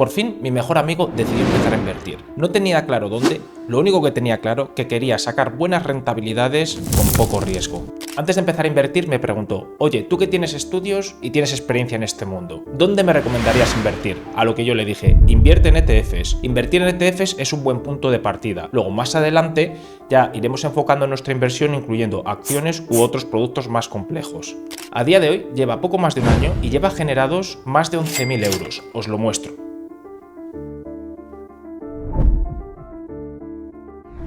Por fin, mi mejor amigo decidió empezar a invertir. No tenía claro dónde, lo único que tenía claro que quería sacar buenas rentabilidades con poco riesgo. Antes de empezar a invertir me preguntó, oye, tú que tienes estudios y tienes experiencia en este mundo, ¿dónde me recomendarías invertir? A lo que yo le dije, invierte en ETFs. Invertir en ETFs es un buen punto de partida. Luego, más adelante, ya iremos enfocando nuestra inversión incluyendo acciones u otros productos más complejos. A día de hoy lleva poco más de un año y lleva generados más de 11.000 euros. Os lo muestro.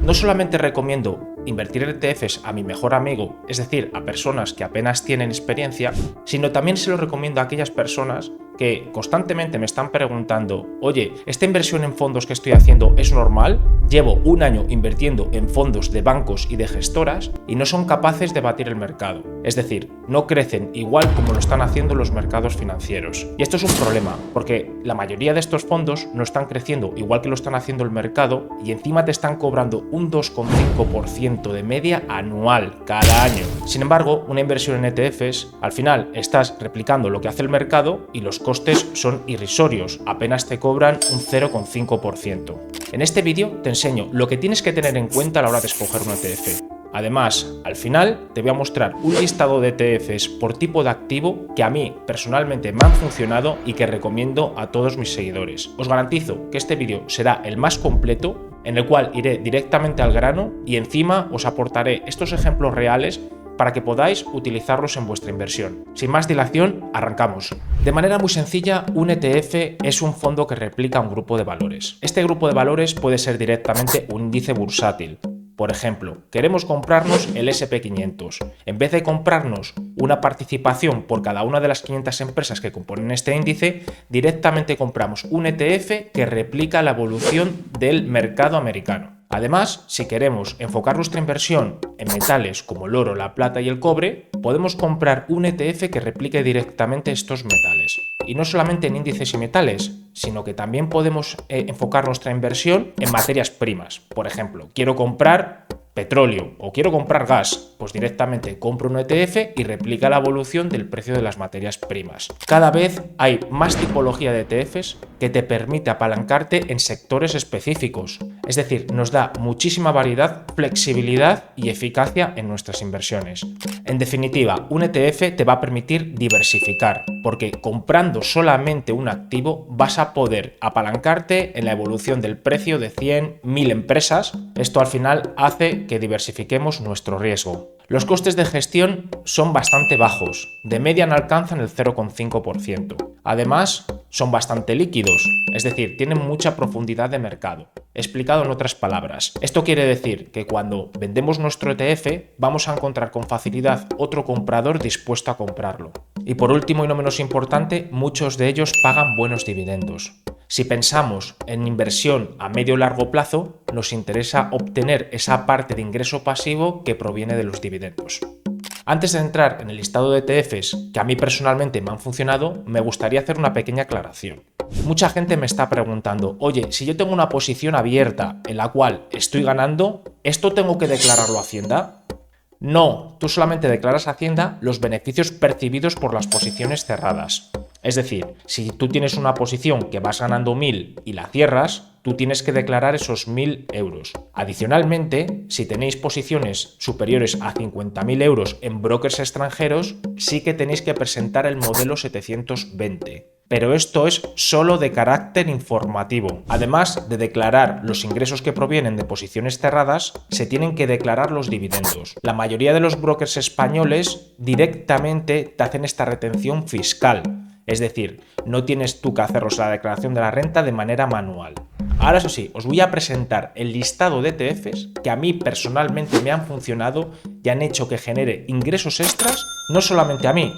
No solamente recomiendo invertir en ETFs a mi mejor amigo, es decir, a personas que apenas tienen experiencia, sino también se lo recomiendo a aquellas personas que constantemente me están preguntando, oye, ¿esta inversión en fondos que estoy haciendo es normal? Llevo un año invirtiendo en fondos de bancos y de gestoras y no son capaces de batir el mercado. Es decir, no crecen igual como lo están haciendo los mercados financieros. Y esto es un problema, porque la mayoría de estos fondos no están creciendo igual que lo están haciendo el mercado y encima te están cobrando un 2,5% de media anual cada año. Sin embargo, una inversión en ETFs, al final estás replicando lo que hace el mercado y los costes son irrisorios, apenas te cobran un 0,5%. En este vídeo te enseño lo que tienes que tener en cuenta a la hora de escoger un ETF. Además, al final te voy a mostrar un listado de ETFs por tipo de activo que a mí personalmente me han funcionado y que recomiendo a todos mis seguidores. Os garantizo que este vídeo será el más completo, en el cual iré directamente al grano y encima os aportaré estos ejemplos reales para que podáis utilizarlos en vuestra inversión. Sin más dilación, arrancamos. De manera muy sencilla, un ETF es un fondo que replica un grupo de valores. Este grupo de valores puede ser directamente un índice bursátil. Por ejemplo, queremos comprarnos el S&P 500. En vez de comprarnos una participación por cada una de las 500 empresas que componen este índice, directamente compramos un ETF que replica la evolución del mercado americano. Además, si queremos enfocar nuestra inversión en metales como el oro, la plata y el cobre, podemos comprar un ETF que replique directamente estos metales. Y no solamente en índices y metales, sino que también podemos enfocar nuestra inversión en materias primas. Por ejemplo, quiero comprar petróleo o quiero comprar gas, pues directamente compro un ETF y replica la evolución del precio de las materias primas. Cada vez hay más tipología de ETFs que te permite apalancarte en sectores específicos. Es decir, nos da muchísima variedad, flexibilidad y eficacia en nuestras inversiones. En definitiva, un ETF te va a permitir diversificar, porque comprando solamente un activo vas a poder apalancarte en la evolución del precio de 100, 1000 empresas. Esto al final hace que diversifiquemos nuestro riesgo. Los costes de gestión son bastante bajos, de media no alcanzan el 0,5%. Además, son bastante líquidos, es decir, tienen mucha profundidad de mercado. Explicado en otras palabras, esto quiere decir que cuando vendemos nuestro ETF vamos a encontrar con facilidad otro comprador dispuesto a comprarlo. Y por último y no menos importante, muchos de ellos pagan buenos dividendos. Si pensamos en inversión a medio o largo plazo, nos interesa obtener esa parte de ingreso pasivo que proviene de los dividendos. Antes de entrar en el listado de ETFs que a mí personalmente me han funcionado, me gustaría hacer una pequeña aclaración. Mucha gente me está preguntando, oye, si yo tengo una posición abierta en la cual estoy ganando, ¿esto tengo que declararlo a Hacienda? No, tú solamente declaras a Hacienda los beneficios percibidos por las posiciones cerradas. Es decir, si tú tienes una posición que vas ganando 1.000 y la cierras, tú tienes que declarar esos 1.000 euros. Adicionalmente, si tenéis posiciones superiores a 50.000 euros en brokers extranjeros, sí que tenéis que presentar el modelo 720. Pero esto es solo de carácter informativo. Además de declarar los ingresos que provienen de posiciones cerradas, se tienen que declarar los dividendos. La mayoría de los brokers españoles directamente te hacen esta retención fiscal. Es decir, no tienes tú que haceros la declaración de la renta de manera manual. Ahora eso sí, os voy a presentar el listado de ETFs que a mí personalmente me han funcionado y han hecho que genere ingresos extras, no solamente a mí,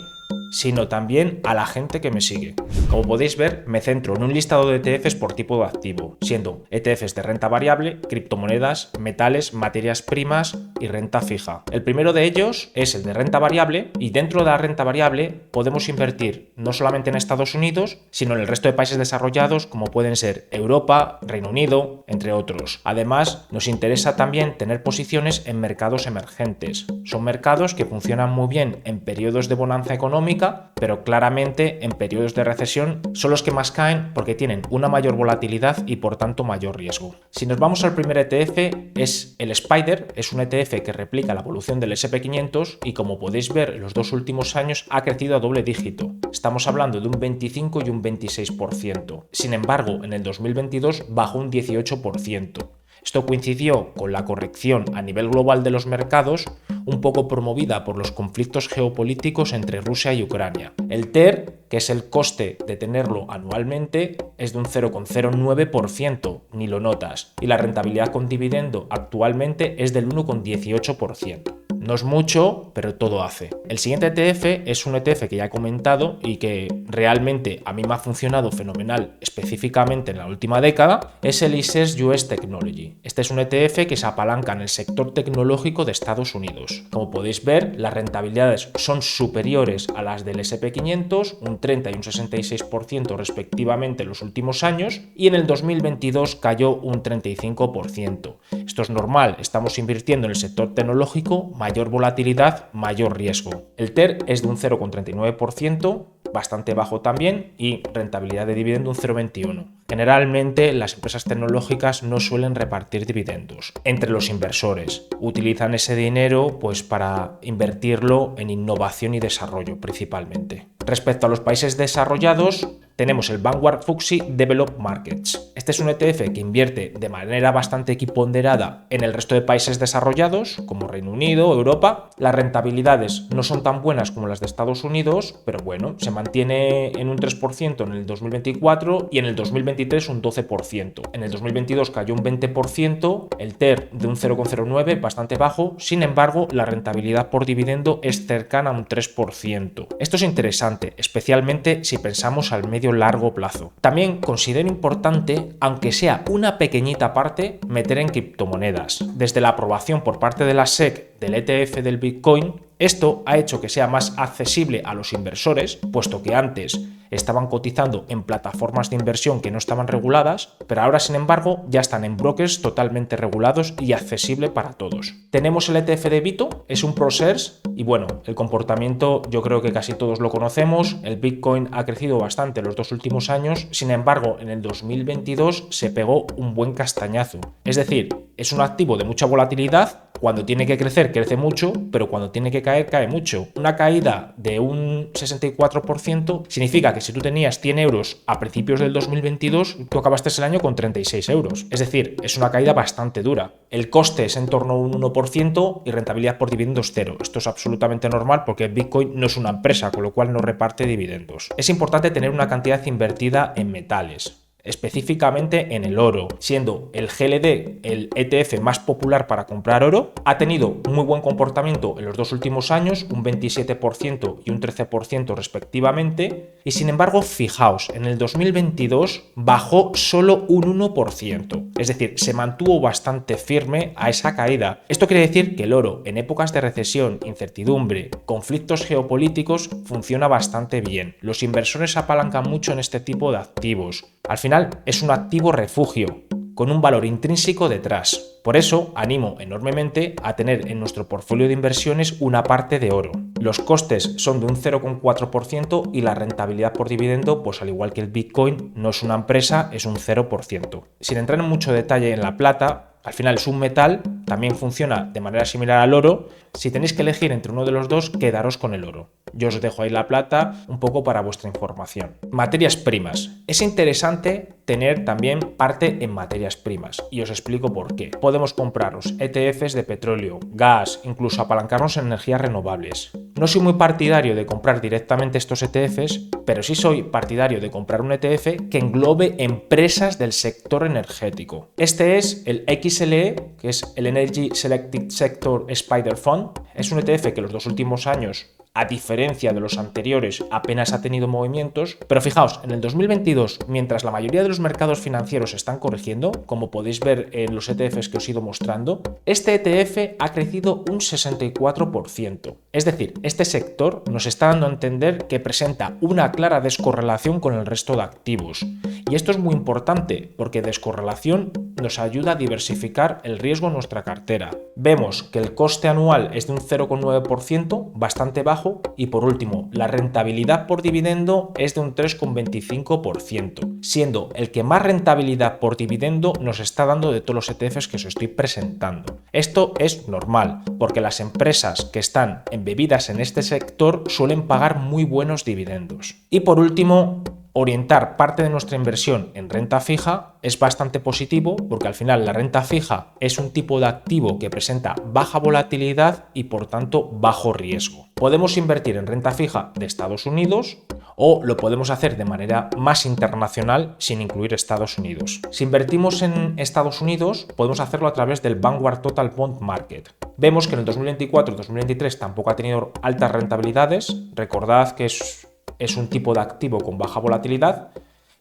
sino también a la gente que me sigue. Como podéis ver, me centro en un listado de ETFs por tipo de activo, siendo ETFs de renta variable, criptomonedas, metales, materias primas y renta fija. El primero de ellos es el de renta variable y dentro de la renta variable podemos invertir no solamente en Estados Unidos, sino en el resto de países desarrollados como pueden ser Europa, Reino Unido, entre otros. Además, nos interesa también tener posiciones en mercados emergentes. Son mercados que funcionan muy bien en periodos de bonanza económica económica, pero claramente en periodos de recesión son los que más caen porque tienen una mayor volatilidad y por tanto mayor riesgo. Si nos vamos al primer ETF, es el Spider, es un ETF que replica la evolución del S&P 500 y como podéis ver en los 2 últimos años ha crecido a doble dígito. Estamos hablando de un 25 y un 26%. Sin embargo, en el 2022 bajó un 18%. Esto coincidió con la corrección a nivel global de los mercados, un poco promovida por los conflictos geopolíticos entre Rusia y Ucrania. El TER, que es el coste de tenerlo anualmente, es de un 0,09%, ni lo notas, y la rentabilidad con dividendo actualmente es del 1,18%. No es mucho, pero todo hace. El siguiente ETF es un ETF que ya he comentado y que realmente a mí me ha funcionado fenomenal, específicamente en la última década, es el ICES US Technology. Este es un ETF que se apalanca en el sector tecnológico de Estados Unidos. Como podéis ver, las rentabilidades son superiores a las del S&P 500, un 30 y un 66% respectivamente en los últimos años, y en el 2022 cayó un 35%. Esto es normal, estamos invirtiendo en el sector tecnológico, mayor volatilidad, mayor riesgo. El TER es de un 0,39%, bastante bajo también, y rentabilidad de dividendo un 0,21%. Generalmente las empresas tecnológicas no suelen repartir dividendos entre los inversores. Utilizan ese dinero pues para invertirlo en innovación y desarrollo principalmente. Respecto a los países desarrollados, tenemos el Vanguard FTSE Developed Markets. Este es un ETF que invierte de manera bastante equiponderada en el resto de países desarrollados, como Reino Unido, Europa. Las rentabilidades no son tan buenas como las de Estados Unidos, pero bueno, se mantiene en un 3% en el 2024 y en el 2023 un 12%. En el 2022 cayó un 20%, el TER de un 0,09, bastante bajo. Sin embargo, la rentabilidad por dividendo es cercana a un 3%. Esto es interesante, especialmente si pensamos al medio largo plazo. También considero importante, aunque sea una pequeñita parte, meter en criptomonedas. Desde la aprobación por parte de la SEC del ETF del Bitcoin, esto ha hecho que sea más accesible a los inversores, puesto que antes estaban cotizando en plataformas de inversión que no estaban reguladas, pero ahora, sin embargo, ya están en brokers totalmente regulados y accesible para todos. Tenemos el ETF de Bito, es un ProShares y bueno, el comportamiento yo creo que casi todos lo conocemos. El Bitcoin ha crecido bastante en los 2 últimos años, sin embargo, en el 2022 se pegó un buen castañazo. Es decir, es un activo de mucha volatilidad. Cuando tiene que crecer, crece mucho, pero cuando tiene que caer, cae mucho. Una caída de un 64% significa que si tú tenías 100 euros a principios del 2022, tú acabaste el año con 36 euros. Es decir, es una caída bastante dura. El coste es en torno a un 1% y rentabilidad por dividendos 0. Esto es absolutamente normal porque Bitcoin no es una empresa, con lo cual no reparte dividendos. Es importante tener una cantidad invertida en metales, específicamente en el oro, siendo el GLD el ETF más popular para comprar oro. Ha tenido muy buen comportamiento en los 2 últimos años, un 27% y un 13% respectivamente, y sin embargo, fijaos, en el 2022 bajó solo un 1%, es decir, se mantuvo bastante firme a esa caída. Esto quiere decir que el oro en épocas de recesión, incertidumbre, conflictos geopolíticos funciona bastante bien. Los inversores se apalancan mucho en este tipo de activos. Al final es un activo refugio, con un valor intrínseco detrás. Por eso animo enormemente a tener en nuestro portfolio de inversiones una parte de oro. Los costes son de un 0,4% y la rentabilidad por dividendo, pues al igual que el Bitcoin, no es una empresa, es un 0%. Sin entrar en mucho detalle en la plata, al final es un metal, también funciona de manera similar al oro. Si tenéis que elegir entre uno de los dos, quedaros con el oro. Yo os dejo ahí la plata un poco para vuestra información. Materias primas. Es interesante tener también parte en materias primas y os explico por qué. Podemos compraros ETFs de petróleo, gas, incluso apalancarnos en energías renovables. No soy muy partidario de comprar directamente estos ETFs, pero sí soy partidario de comprar un ETF que englobe empresas del sector energético. Este es el XLE, que es el Energy Selected Sector Spider Fund. Es un ETF que los 2 últimos años, a diferencia de los anteriores, apenas ha tenido movimientos, pero fijaos, en el 2022, mientras la mayoría de los mercados financieros están corrigiendo, como podéis ver en los ETFs que os he ido mostrando, este ETF ha crecido un 64%. Es decir, este sector nos está dando a entender que presenta una clara descorrelación con el resto de activos. Y esto es muy importante porque descorrelación nos ayuda a diversificar el riesgo en nuestra cartera. Vemos que el coste anual es de un 0,9%, bastante bajo, bajo. Y por último, la rentabilidad por dividendo es de un 3,25%, siendo el que más rentabilidad por dividendo nos está dando de todos los ETFs que os estoy presentando. Esto es normal, porque las empresas que están embebidas en este sector suelen pagar muy buenos dividendos. Y por último, orientar parte de nuestra inversión en renta fija es bastante positivo, porque al final la renta fija es un tipo de activo que presenta baja volatilidad y por tanto bajo riesgo. Podemos invertir en renta fija de Estados Unidos o lo podemos hacer de manera más internacional sin incluir Estados Unidos. Si invertimos en Estados Unidos, podemos hacerlo a través del Vanguard Total Bond Market. Vemos que en el 2024 y 2023 tampoco ha tenido altas rentabilidades. Recordad que es un tipo de activo con baja volatilidad,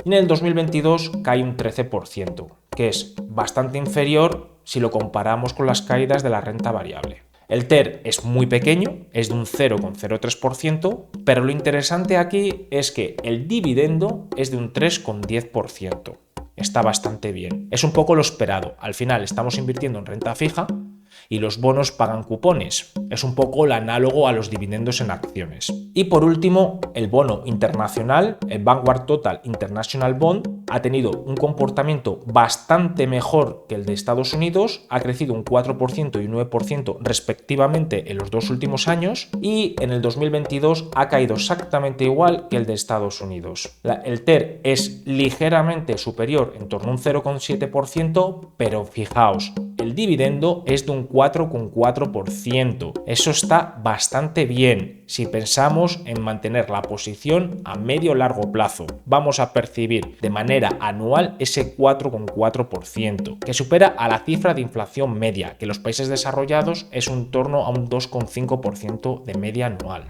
y en el 2022 cae un 13%, que es bastante inferior si lo comparamos con las caídas de la renta variable. El TER es muy pequeño, es de un 0,03%, pero lo interesante aquí es que el dividendo es de un 3,10%. Está bastante bien. Es un poco lo esperado. Al final estamos invirtiendo en renta fija y los bonos pagan cupones. Es un poco el análogo a los dividendos en acciones. Y por último, el bono internacional, el Vanguard Total International Bond, ha tenido un comportamiento bastante mejor que el de Estados Unidos, ha crecido un 4% y un 9% respectivamente en los dos últimos años, y en el 2022 ha caído exactamente igual que el de Estados Unidos. El TER es ligeramente superior, en torno a un 0,7%, pero fijaos, el dividendo es de un 4,4%. Eso está bastante bien si pensamos en mantener la posición a medio o largo plazo. Vamos a percibir de manera anual ese 4,4%, que supera a la cifra de inflación media, que en los países desarrollados es en torno a un 2,5% de media anual.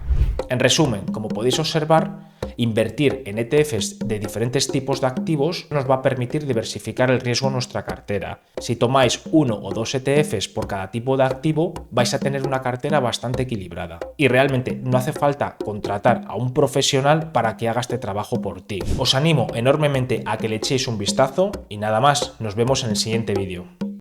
En resumen, como podéis observar, invertir en ETFs de diferentes tipos de activos nos va a permitir diversificar el riesgo en nuestra cartera. Si tomáis uno o dos ETFs por cada tipo de activo, vais a tener una cartera bastante equilibrada. Y realmente no hace falta contratar a un profesional para que haga este trabajo por ti. Os animo enormemente a que le echéis un vistazo y nada más, nos vemos en el siguiente vídeo.